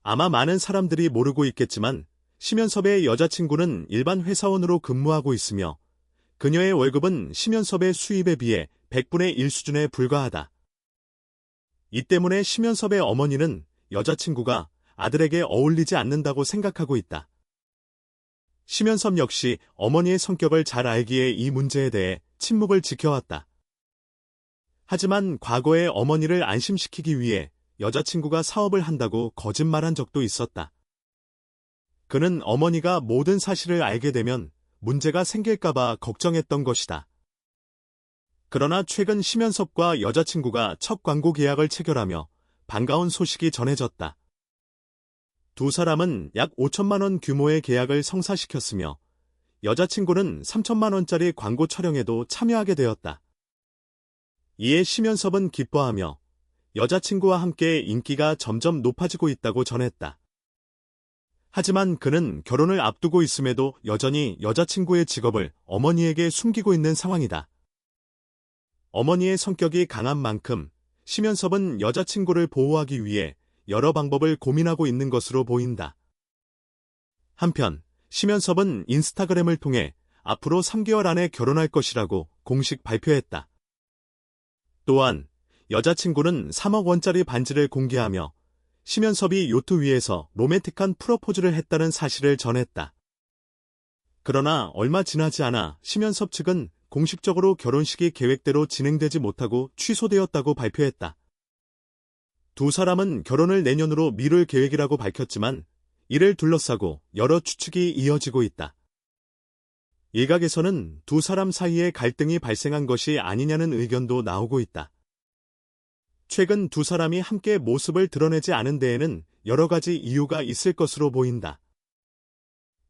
아마 많은 사람들이 모르고 있겠지만 심연섭의 여자친구는 일반 회사원으로 근무하고 있으며 그녀의 월급은 심연섭의 수입에 비해 100분의 1 수준에 불과하다. 이 때문에 심연섭의 어머니는 여자친구가 아들에게 어울리지 않는다고 생각하고 있다. 심연섭 역시 어머니의 성격을 잘 알기에 이 문제에 대해 침묵을 지켜왔다. 하지만 과거에 어머니를 안심시키기 위해 여자친구가 사업을 한다고 거짓말한 적도 있었다. 그는 어머니가 모든 사실을 알게 되면 문제가 생길까봐 걱정했던 것이다. 그러나 최근 심연섭과 여자친구가 첫 광고 계약을 체결하며 반가운 소식이 전해졌다. 두 사람은 약 5천만 원 규모의 계약을 성사시켰으며 여자친구는 3천만 원짜리 광고 촬영에도 참여하게 되었다. 이에 심연섭은 기뻐하며 여자친구와 함께 인기가 점점 높아지고 있다고 전했다. 하지만 그는 결혼을 앞두고 있음에도 여전히 여자친구의 직업을 어머니에게 숨기고 있는 상황이다. 어머니의 성격이 강한 만큼 심연섭은 여자친구를 보호하기 위해 여러 방법을 고민하고 있는 것으로 보인다. 한편 심연섭은 인스타그램을 통해 앞으로 3개월 안에 결혼할 것이라고 공식 발표했다. 또한 여자친구는 3억 원짜리 반지를 공개하며 심연섭이 요트 위에서 로맨틱한 프로포즈를 했다는 사실을 전했다. 그러나 얼마 지나지 않아 심연섭 측은 공식적으로 결혼식이 계획대로 진행되지 못하고 취소되었다고 발표했다. 두 사람은 결혼을 내년으로 미룰 계획이라고 밝혔지만 이를 둘러싸고 여러 추측이 이어지고 있다. 일각에서는 두 사람 사이에 갈등이 발생한 것이 아니냐는 의견도 나오고 있다. 최근 두 사람이 함께 모습을 드러내지 않은 데에는 여러 가지 이유가 있을 것으로 보인다.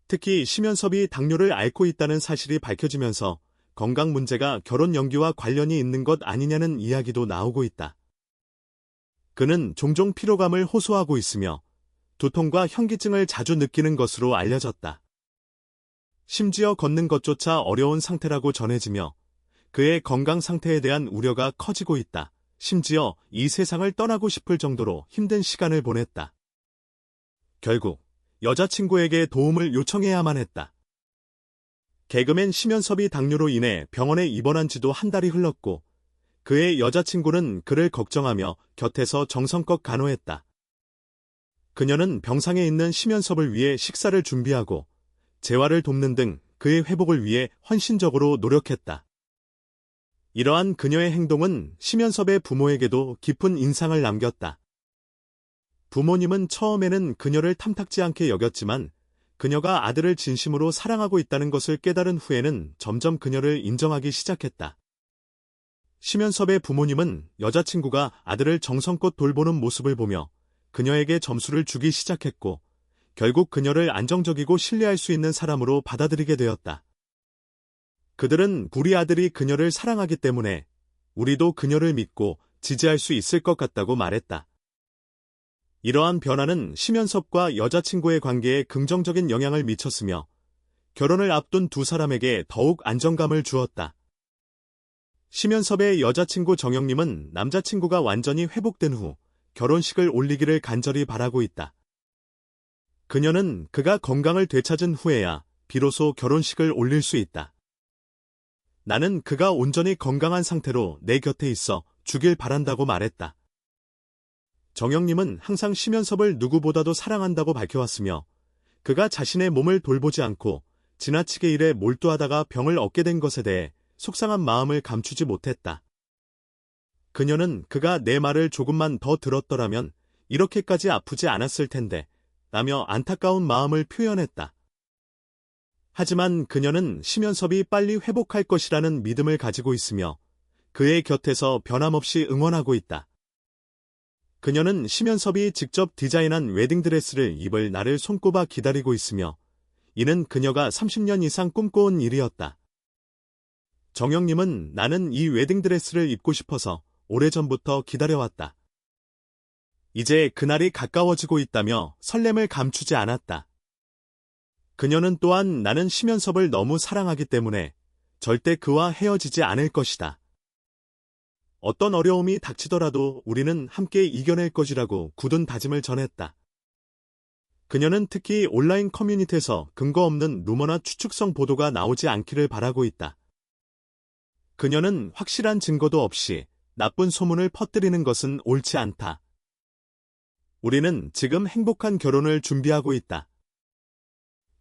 특히 심연섭이 당뇨를 앓고 있다는 사실이 밝혀지면서 건강 문제가 결혼 연기와 관련이 있는 것 아니냐는 이야기도 나오고 있다. 그는 종종 피로감을 호소하고 있으며 두통과 현기증을 자주 느끼는 것으로 알려졌다. 심지어 걷는 것조차 어려운 상태라고 전해지며 그의 건강 상태에 대한 우려가 커지고 있다. 심지어 이 세상을 떠나고 싶을 정도로 힘든 시간을 보냈다. 결국 여자친구에게 도움을 요청해야만 했다. 개그맨 심연섭이 당뇨로 인해 병원에 입원한 지도 한 달이 흘렀고 그의 여자친구는 그를 걱정하며 곁에서 정성껏 간호했다. 그녀는 병상에 있는 심연섭을 위해 식사를 준비하고 재활을 돕는 등 그의 회복을 위해 헌신적으로 노력했다. 이러한 그녀의 행동은 심연섭의 부모에게도 깊은 인상을 남겼다. 부모님은 처음에는 그녀를 탐탁지 않게 여겼지만 그녀가 아들을 진심으로 사랑하고 있다는 것을 깨달은 후에는 점점 그녀를 인정하기 시작했다. 심연섭의 부모님은 여자친구가 아들을 정성껏 돌보는 모습을 보며 그녀에게 점수를 주기 시작했고 결국 그녀를 안정적이고 신뢰할 수 있는 사람으로 받아들이게 되었다. 그들은 우리 아들이 그녀를 사랑하기 때문에 우리도 그녀를 믿고 지지할 수 있을 것 같다고 말했다. 이러한 변화는 심연섭과 여자친구의 관계에 긍정적인 영향을 미쳤으며 결혼을 앞둔 두 사람에게 더욱 안정감을 주었다. 심연섭의 여자친구 정영님은 남자친구가 완전히 회복된 후 결혼식을 올리기를 간절히 바라고 있다. 그녀는 그가 건강을 되찾은 후에야 비로소 결혼식을 올릴 수 있다. 나는 그가 온전히 건강한 상태로 내 곁에 있어 주길 바란다고 말했다. 정영님은 항상 심연섭을 누구보다도 사랑한다고 밝혀왔으며 그가 자신의 몸을 돌보지 않고 지나치게 일에 몰두하다가 병을 얻게 된 것에 대해 속상한 마음을 감추지 못했다. 그녀는 그가 내 말을 조금만 더 들었더라면 이렇게까지 아프지 않았을 텐데 라며 안타까운 마음을 표현했다. 하지만 그녀는 심연섭이 빨리 회복할 것이라는 믿음을 가지고 있으며 그의 곁에서 변함없이 응원하고 있다. 그녀는 심연섭이 직접 디자인한 웨딩드레스를 입을 날을 손꼽아 기다리고 있으며 이는 그녀가 30년 이상 꿈꿔온 일이었다. 정영님은 나는 이 웨딩드레스를 입고 싶어서 오래전부터 기다려왔다. 이제 그날이 가까워지고 있다며 설렘을 감추지 않았다. 그녀는 또한 나는 심연섭을 너무 사랑하기 때문에 절대 그와 헤어지지 않을 것이다. 어떤 어려움이 닥치더라도 우리는 함께 이겨낼 것이라고 굳은 다짐을 전했다. 그녀는 특히 온라인 커뮤니티에서 근거 없는 루머나 추측성 보도가 나오지 않기를 바라고 있다. 그녀는 확실한 증거도 없이 나쁜 소문을 퍼뜨리는 것은 옳지 않다. 우리는 지금 행복한 결혼을 준비하고 있다.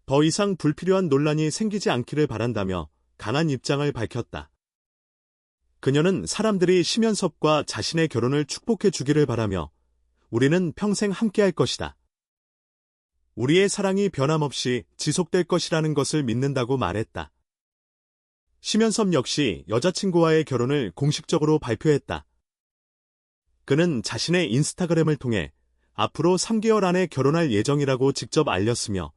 더 이상 불필요한 논란이 생기지 않기를 바란다며 강한 입장을 밝혔다. 그녀는 사람들이 심연섭과 자신의 결혼을 축복해 주기를 바라며 우리는 평생 함께할 것이다. 우리의 사랑이 변함없이 지속될 것이라는 것을 믿는다고 말했다. 심연섭 역시 여자친구와의 결혼을 공식적으로 발표했다. 그는 자신의 인스타그램을 통해 앞으로 3개월 안에 결혼할 예정이라고 직접 알렸으며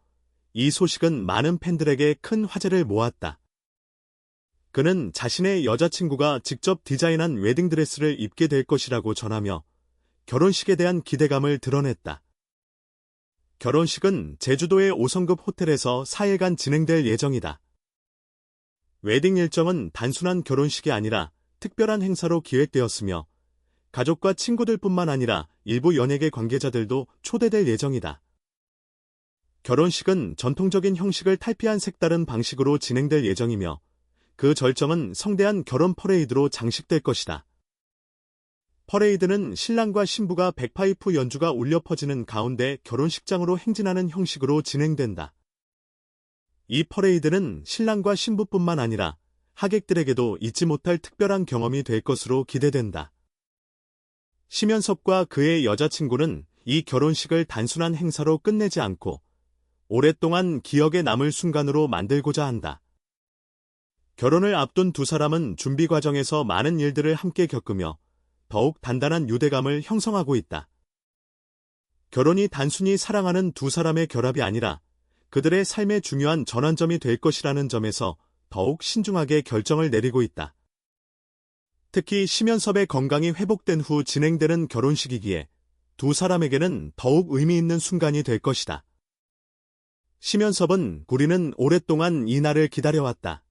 이 소식은 많은 팬들에게 큰 화제를 모았다. 그는 자신의 여자친구가 직접 디자인한 웨딩드레스를 입게 될 것이라고 전하며 결혼식에 대한 기대감을 드러냈다. 결혼식은 제주도의 5성급 호텔에서 4일간 진행될 예정이다. 웨딩 일정은 단순한 결혼식이 아니라 특별한 행사로 기획되었으며 가족과 친구들뿐만 아니라 일부 연예계 관계자들도 초대될 예정이다. 결혼식은 전통적인 형식을 탈피한 색다른 방식으로 진행될 예정이며 그 절정은 성대한 결혼 퍼레이드로 장식될 것이다. 퍼레이드는 신랑과 신부가 백파이프 연주가 울려 퍼지는 가운데 결혼식장으로 행진하는 형식으로 진행된다. 이 퍼레이드는 신랑과 신부뿐만 아니라 하객들에게도 잊지 못할 특별한 경험이 될 것으로 기대된다. 심연섭과 그의 여자친구는 이 결혼식을 단순한 행사로 끝내지 않고 오랫동안 기억에 남을 순간으로 만들고자 한다. 결혼을 앞둔 두 사람은 준비 과정에서 많은 일들을 함께 겪으며 더욱 단단한 유대감을 형성하고 있다. 결혼이 단순히 사랑하는 두 사람의 결합이 아니라 그들의 삶의 중요한 전환점이 될 것이라는 점에서 더욱 신중하게 결정을 내리고 있다. 특히 심연섭의 건강이 회복된 후 진행되는 결혼식이기에 두 사람에게는 더욱 의미 있는 순간이 될 것이다. 심연섭은 우리는 오랫동안 이 날을 기다려왔다.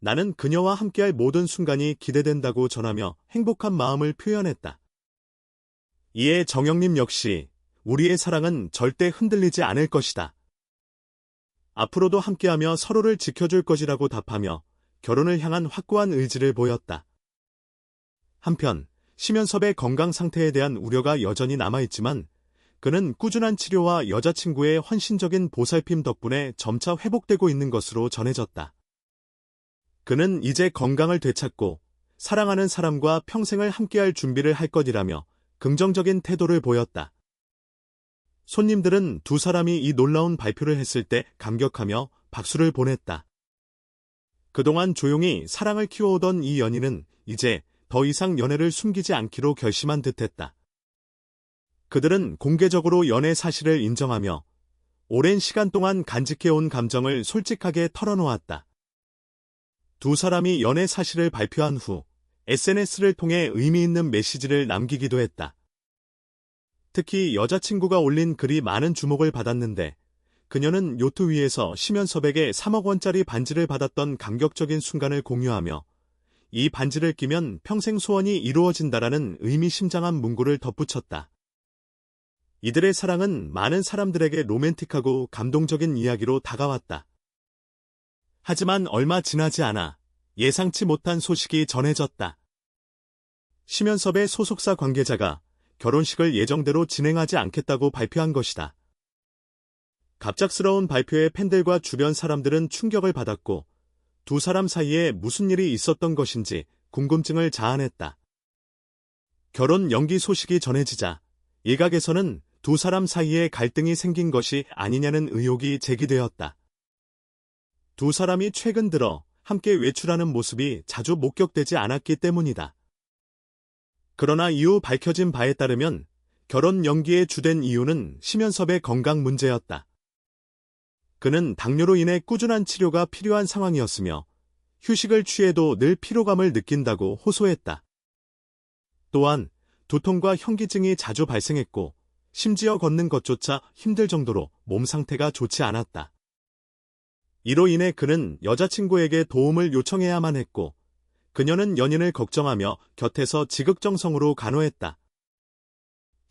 나는 그녀와 함께할 모든 순간이 기대된다고 전하며 행복한 마음을 표현했다. 이에 정영님 역시 우리의 사랑은 절대 흔들리지 않을 것이다. 앞으로도 함께하며 서로를 지켜줄 것이라고 답하며 결혼을 향한 확고한 의지를 보였다. 한편 심연섭의 건강 상태에 대한 우려가 여전히 남아있지만 그는 꾸준한 치료와 여자친구의 헌신적인 보살핌 덕분에 점차 회복되고 있는 것으로 전해졌다. 그는 이제 건강을 되찾고 사랑하는 사람과 평생을 함께할 준비를 할 것이라며 긍정적인 태도를 보였다. 손님들은 두 사람이 이 놀라운 발표를 했을 때 감격하며 박수를 보냈다. 그동안 조용히 사랑을 키워오던 이 연인은 이제 더 이상 연애를 숨기지 않기로 결심한 듯했다. 그들은 공개적으로 연애 사실을 인정하며 오랜 시간 동안 간직해온 감정을 솔직하게 털어놓았다. 두 사람이 연애 사실을 발표한 후 SNS를 통해 의미 있는 메시지를 남기기도 했다. 특히 여자친구가 올린 글이 많은 주목을 받았는데 그녀는 요트 위에서 심연섭에게 3억 원짜리 반지를 받았던 감격적인 순간을 공유하며 이 반지를 끼면 평생 소원이 이루어진다라는 의미심장한 문구를 덧붙였다. 이들의 사랑은 많은 사람들에게 로맨틱하고 감동적인 이야기로 다가왔다. 하지만 얼마 지나지 않아 예상치 못한 소식이 전해졌다. 심연섭의 소속사 관계자가 결혼식을 예정대로 진행하지 않겠다고 발표한 것이다. 갑작스러운 발표에 팬들과 주변 사람들은 충격을 받았고 두 사람 사이에 무슨 일이 있었던 것인지 궁금증을 자아냈다. 결혼 연기 소식이 전해지자 일각에서는 두 사람 사이에 갈등이 생긴 것이 아니냐는 의혹이 제기되었다. 두 사람이 최근 들어 함께 외출하는 모습이 자주 목격되지 않았기 때문이다. 그러나 이후 밝혀진 바에 따르면 결혼 연기의 주된 이유는 심연섭의 건강 문제였다. 그는 당뇨로 인해 꾸준한 치료가 필요한 상황이었으며 휴식을 취해도 늘 피로감을 느낀다고 호소했다. 또한 두통과 현기증이 자주 발생했고 심지어 걷는 것조차 힘들 정도로 몸 상태가 좋지 않았다. 이로 인해 그는 여자친구에게 도움을 요청해야만 했고 그녀는 연인을 걱정하며 곁에서 지극정성으로 간호했다.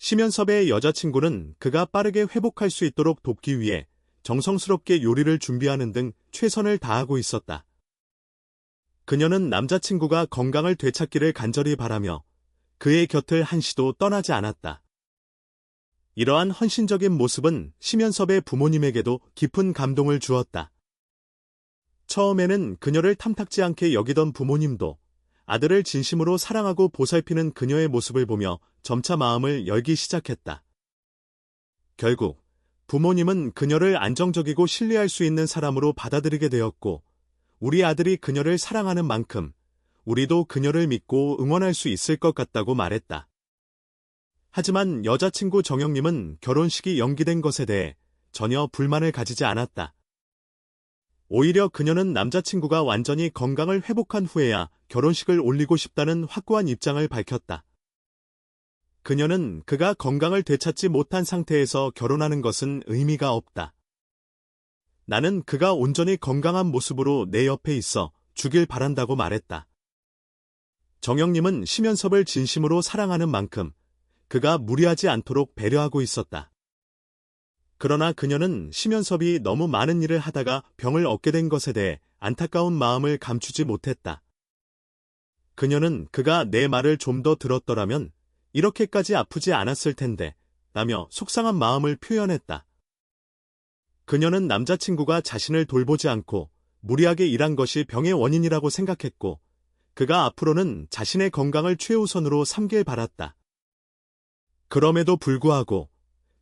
심연섭의 여자친구는 그가 빠르게 회복할 수 있도록 돕기 위해 정성스럽게 요리를 준비하는 등 최선을 다하고 있었다. 그녀는 남자친구가 건강을 되찾기를 간절히 바라며 그의 곁을 한시도 떠나지 않았다. 이러한 헌신적인 모습은 심연섭의 부모님에게도 깊은 감동을 주었다. 처음에는 그녀를 탐탁지 않게 여기던 부모님도 아들을 진심으로 사랑하고 보살피는 그녀의 모습을 보며 점차 마음을 열기 시작했다. 결국 부모님은 그녀를 안정적이고 신뢰할 수 있는 사람으로 받아들이게 되었고, 우리 아들이 그녀를 사랑하는 만큼 우리도 그녀를 믿고 응원할 수 있을 것 같다고 말했다. 하지만 여자친구 정영님은 결혼식이 연기된 것에 대해 전혀 불만을 가지지 않았다. 오히려 그녀는 남자친구가 완전히 건강을 회복한 후에야 결혼식을 올리고 싶다는 확고한 입장을 밝혔다. 그녀는 그가 건강을 되찾지 못한 상태에서 결혼하는 것은 의미가 없다. 나는 그가 온전히 건강한 모습으로 내 옆에 있어 주길 바란다고 말했다. 정영님은 심연섭을 진심으로 사랑하는 만큼 그가 무리하지 않도록 배려하고 있었다. 그러나 그녀는 심연섭이 너무 많은 일을 하다가 병을 얻게 된 것에 대해 안타까운 마음을 감추지 못했다. 그녀는 그가 내 말을 좀 더 들었더라면 이렇게까지 아프지 않았을 텐데 라며 속상한 마음을 표현했다. 그녀는 남자친구가 자신을 돌보지 않고 무리하게 일한 것이 병의 원인이라고 생각했고, 그가 앞으로는 자신의 건강을 최우선으로 삼길 바랐다. 그럼에도 불구하고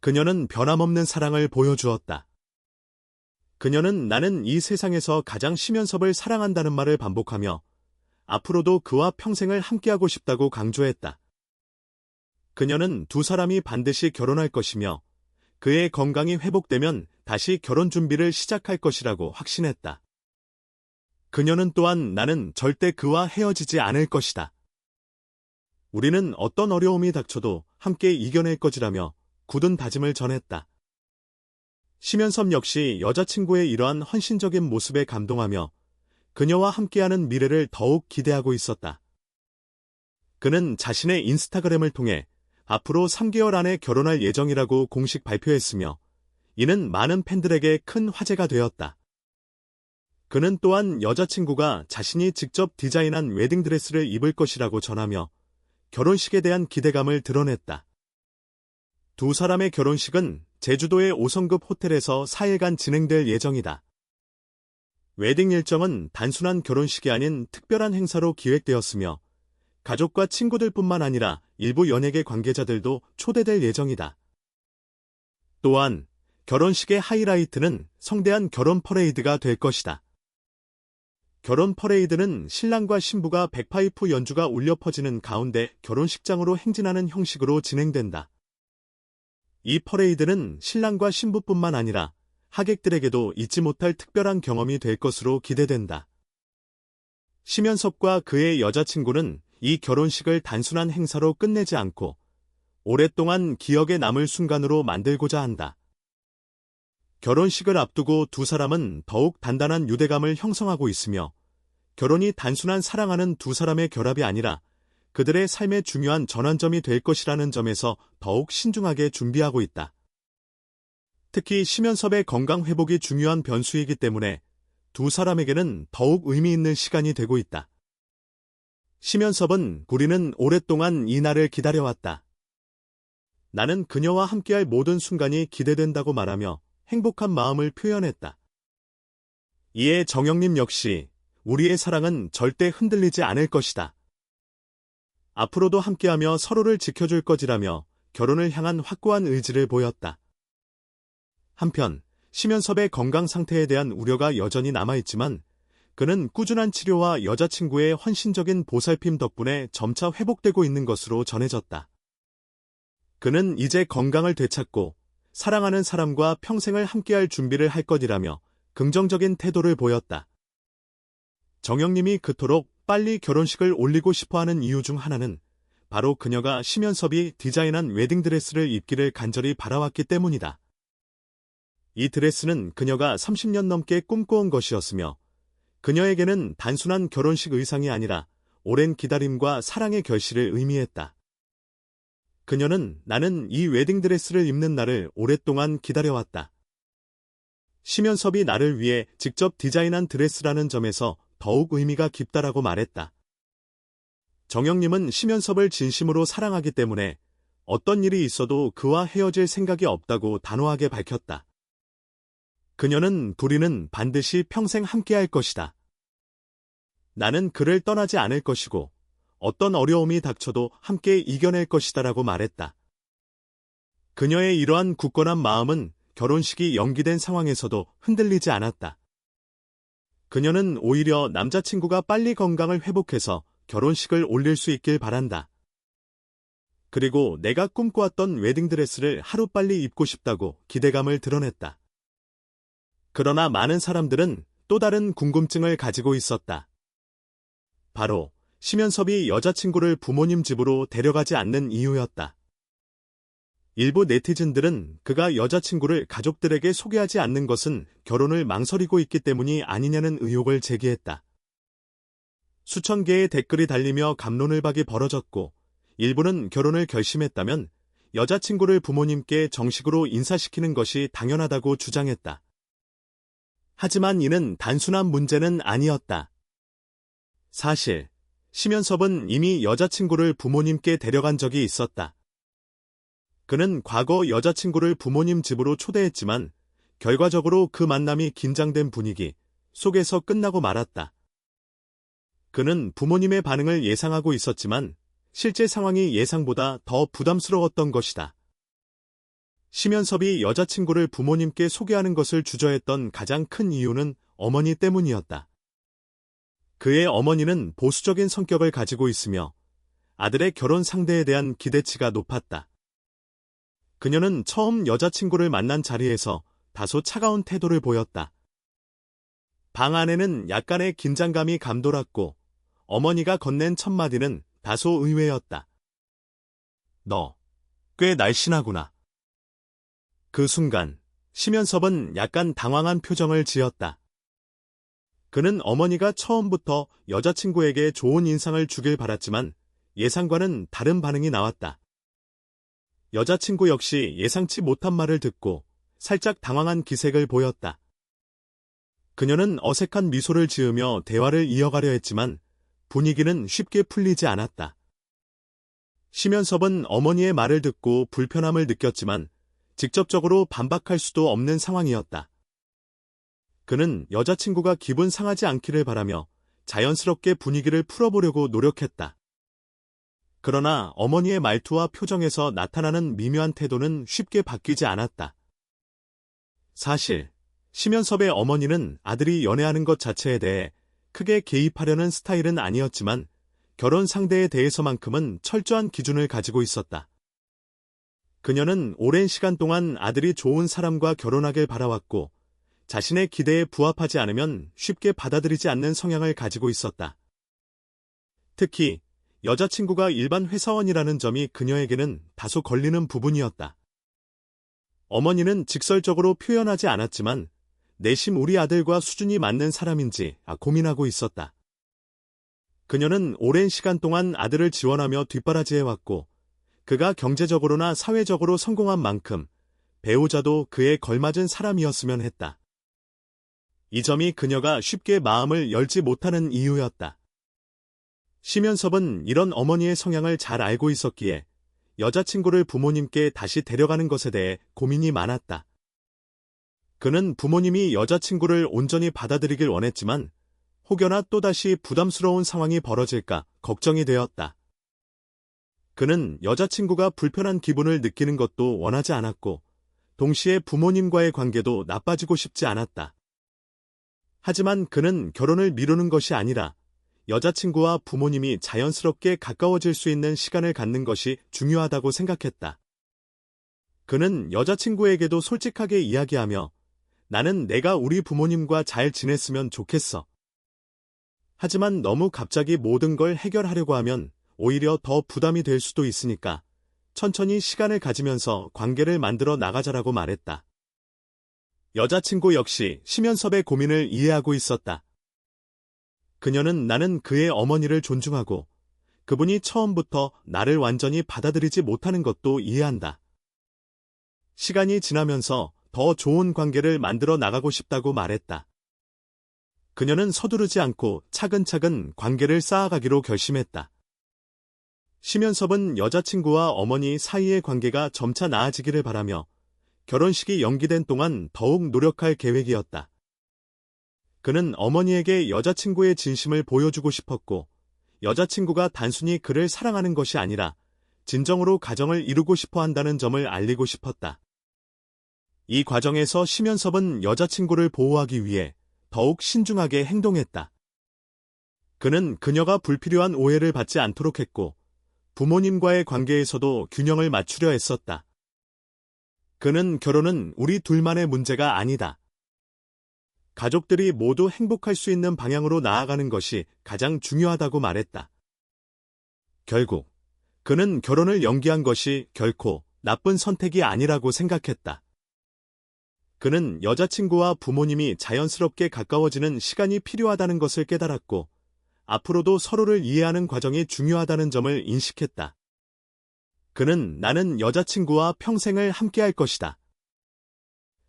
그녀는 변함없는 사랑을 보여주었다. 그녀는 나는 이 세상에서 가장 심연섭을 사랑한다는 말을 반복하며 앞으로도 그와 평생을 함께하고 싶다고 강조했다. 그녀는 두 사람이 반드시 결혼할 것이며 그의 건강이 회복되면 다시 결혼 준비를 시작할 것이라고 확신했다. 그녀는 또한 나는 절대 그와 헤어지지 않을 것이다. 우리는 어떤 어려움이 닥쳐도 함께 이겨낼 것이라며 굳은 다짐을 전했다. 심연섭 역시 여자친구의 이러한 헌신적인 모습에 감동하며 그녀와 함께하는 미래를 더욱 기대하고 있었다. 그는 자신의 인스타그램을 통해 앞으로 3개월 안에 결혼할 예정이라고 공식 발표했으며 이는 많은 팬들에게 큰 화제가 되었다. 그는 또한 여자친구가 자신이 직접 디자인한 웨딩드레스를 입을 것이라고 전하며 결혼식에 대한 기대감을 드러냈다. 두 사람의 결혼식은 제주도의 5성급 호텔에서 4일간 진행될 예정이다. 웨딩 일정은 단순한 결혼식이 아닌 특별한 행사로 기획되었으며 가족과 친구들뿐만 아니라 일부 연예계 관계자들도 초대될 예정이다. 또한 결혼식의 하이라이트는 성대한 결혼 퍼레이드가 될 것이다. 결혼 퍼레이드는 신랑과 신부가 백파이프 연주가 울려 퍼지는 가운데 결혼식장으로 행진하는 형식으로 진행된다. 이 퍼레이드는 신랑과 신부뿐만 아니라 하객들에게도 잊지 못할 특별한 경험이 될 것으로 기대된다. 심연섭과 그의 여자친구는 이 결혼식을 단순한 행사로 끝내지 않고 오랫동안 기억에 남을 순간으로 만들고자 한다. 결혼식을 앞두고 두 사람은 더욱 단단한 유대감을 형성하고 있으며 결혼이 단순한 사랑하는 두 사람의 결합이 아니라 그들의 삶의 중요한 전환점이 될 것이라는 점에서 더욱 신중하게 준비하고 있다. 특히 심연섭의 건강 회복이 중요한 변수이기 때문에 두 사람에게는 더욱 의미 있는 시간이 되고 있다. 심연섭은 우리는 오랫동안 이 날을 기다려왔다. 나는 그녀와 함께할 모든 순간이 기대된다고 말하며 행복한 마음을 표현했다. 이에 정영님 역시 우리의 사랑은 절대 흔들리지 않을 것이다. 앞으로도 함께하며 서로를 지켜줄 것이라며 결혼을 향한 확고한 의지를 보였다. 한편 심연섭의 건강 상태에 대한 우려가 여전히 남아있지만 그는 꾸준한 치료와 여자친구의 헌신적인 보살핌 덕분에 점차 회복되고 있는 것으로 전해졌다. 그는 이제 건강을 되찾고 사랑하는 사람과 평생을 함께할 준비를 할 것이라며 긍정적인 태도를 보였다. 정영님이 그토록 빨리 결혼식을 올리고 싶어하는 이유 중 하나는 바로 그녀가 심연섭이 디자인한 웨딩드레스를 입기를 간절히 바라왔기 때문이다. 이 드레스는 그녀가 30년 넘게 꿈꿔온 것이었으며 그녀에게는 단순한 결혼식 의상이 아니라 오랜 기다림과 사랑의 결실을 의미했다. 그녀는 나는 이 웨딩드레스를 입는 날을 오랫동안 기다려왔다. 심연섭이 나를 위해 직접 디자인한 드레스라는 점에서 더욱 의미가 깊다라고 말했다. 정영님은 심연섭을 진심으로 사랑하기 때문에 어떤 일이 있어도 그와 헤어질 생각이 없다고 단호하게 밝혔다. 그녀는 둘이는 반드시 평생 함께할 것이다. 나는 그를 떠나지 않을 것이고 어떤 어려움이 닥쳐도 함께 이겨낼 것이다라고 말했다. 그녀의 이러한 굳건한 마음은 결혼식이 연기된 상황에서도 흔들리지 않았다. 그녀는 오히려 남자친구가 빨리 건강을 회복해서 결혼식을 올릴 수 있길 바란다. 그리고 내가 꿈꿔왔던 웨딩드레스를 하루빨리 입고 싶다고 기대감을 드러냈다. 그러나 많은 사람들은 또 다른 궁금증을 가지고 있었다. 바로 심연섭이 여자친구를 부모님 집으로 데려가지 않는 이유였다. 일부 네티즌들은 그가 여자친구를 가족들에게 소개하지 않는 것은 결혼을 망설이고 있기 때문이 아니냐는 의혹을 제기했다. 수천 개의 댓글이 달리며 갑론을박이 벌어졌고 일부는 결혼을 결심했다면 여자친구를 부모님께 정식으로 인사시키는 것이 당연하다고 주장했다. 하지만 이는 단순한 문제는 아니었다. 사실 심연섭은 이미 여자친구를 부모님께 데려간 적이 있었다. 그는 과거 여자친구를 부모님 집으로 초대했지만 결과적으로 그 만남이 긴장된 분위기 속에서 끝나고 말았다. 그는 부모님의 반응을 예상하고 있었지만 실제 상황이 예상보다 더 부담스러웠던 것이다. 심연섭이 여자친구를 부모님께 소개하는 것을 주저했던 가장 큰 이유는 어머니 때문이었다. 그의 어머니는 보수적인 성격을 가지고 있으며 아들의 결혼 상대에 대한 기대치가 높았다. 그녀는 처음 여자친구를 만난 자리에서 다소 차가운 태도를 보였다. 방 안에는 약간의 긴장감이 감돌았고 어머니가 건넨 첫마디는 다소 의외였다. 너, 꽤 날씬하구나. 그 순간 심연섭은 약간 당황한 표정을 지었다. 그는 어머니가 처음부터 여자친구에게 좋은 인상을 주길 바랐지만 예상과는 다른 반응이 나왔다. 여자친구 역시 예상치 못한 말을 듣고 살짝 당황한 기색을 보였다. 그녀는 어색한 미소를 지으며 대화를 이어가려 했지만 분위기는 쉽게 풀리지 않았다. 심연섭은 어머니의 말을 듣고 불편함을 느꼈지만 직접적으로 반박할 수도 없는 상황이었다. 그는 여자친구가 기분 상하지 않기를 바라며 자연스럽게 분위기를 풀어보려고 노력했다. 그러나 어머니의 말투와 표정에서 나타나는 미묘한 태도는 쉽게 바뀌지 않았다. 사실 심연섭의 어머니는 아들이 연애하는 것 자체에 대해 크게 개입하려는 스타일은 아니었지만 결혼 상대에 대해서만큼은 철저한 기준을 가지고 있었다. 그녀는 오랜 시간 동안 아들이 좋은 사람과 결혼하길 바라왔고 자신의 기대에 부합하지 않으면 쉽게 받아들이지 않는 성향을 가지고 있었다. 특히 여자친구가 일반 회사원이라는 점이 그녀에게는 다소 걸리는 부분이었다. 어머니는 직설적으로 표현하지 않았지만 내심 우리 아들과 수준이 맞는 사람인지 고민하고 있었다. 그녀는 오랜 시간 동안 아들을 지원하며 뒷바라지해왔고 그가 경제적으로나 사회적으로 성공한 만큼 배우자도 그에 걸맞은 사람이었으면 했다. 이 점이 그녀가 쉽게 마음을 열지 못하는 이유였다. 심연섭은 이런 어머니의 성향을 잘 알고 있었기에 여자친구를 부모님께 다시 데려가는 것에 대해 고민이 많았다. 그는 부모님이 여자친구를 온전히 받아들이길 원했지만 혹여나 또다시 부담스러운 상황이 벌어질까 걱정이 되었다. 그는 여자친구가 불편한 기분을 느끼는 것도 원하지 않았고 동시에 부모님과의 관계도 나빠지고 싶지 않았다. 하지만 그는 결혼을 미루는 것이 아니라 여자친구와 부모님이 자연스럽게 가까워질 수 있는 시간을 갖는 것이 중요하다고 생각했다. 그는 여자친구에게도 솔직하게 이야기하며 나는 내가 우리 부모님과 잘 지냈으면 좋겠어. 하지만 너무 갑자기 모든 걸 해결하려고 하면 오히려 더 부담이 될 수도 있으니까 천천히 시간을 가지면서 관계를 만들어 나가자라고 말했다. 여자친구 역시 심연섭의 고민을 이해하고 있었다. 그녀는 나는 그의 어머니를 존중하고 그분이 처음부터 나를 완전히 받아들이지 못하는 것도 이해한다. 시간이 지나면서 더 좋은 관계를 만들어 나가고 싶다고 말했다. 그녀는 서두르지 않고 차근차근 관계를 쌓아가기로 결심했다. 심연섭은 여자친구와 어머니 사이의 관계가 점차 나아지기를 바라며 결혼식이 연기된 동안 더욱 노력할 계획이었다. 그는 어머니에게 여자친구의 진심을 보여주고 싶었고, 여자친구가 단순히 그를 사랑하는 것이 아니라 진정으로 가정을 이루고 싶어 한다는 점을 알리고 싶었다. 이 과정에서 심연섭은 여자친구를 보호하기 위해 더욱 신중하게 행동했다. 그는 그녀가 불필요한 오해를 받지 않도록 했고, 부모님과의 관계에서도 균형을 맞추려 했었다. 그는 결혼은 우리 둘만의 문제가 아니다. 가족들이 모두 행복할 수 있는 방향으로 나아가는 것이 가장 중요하다고 말했다. 결국 그는 결혼을 연기한 것이 결코 나쁜 선택이 아니라고 생각했다. 그는 여자친구와 부모님이 자연스럽게 가까워지는 시간이 필요하다는 것을 깨달았고, 앞으로도 서로를 이해하는 과정이 중요하다는 점을 인식했다. 그는 나는 여자친구와 평생을 함께할 것이다.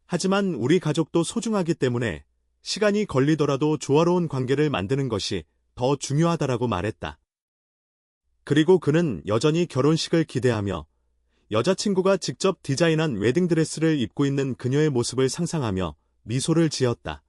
하지만 우리 가족도 소중하기 때문에 시간이 걸리더라도 조화로운 관계를 만드는 것이 더 중요하다라고 말했다. 그리고 그는 여전히 결혼식을 기대하며 여자친구가 직접 디자인한 웨딩드레스를 입고 있는 그녀의 모습을 상상하며 미소를 지었다.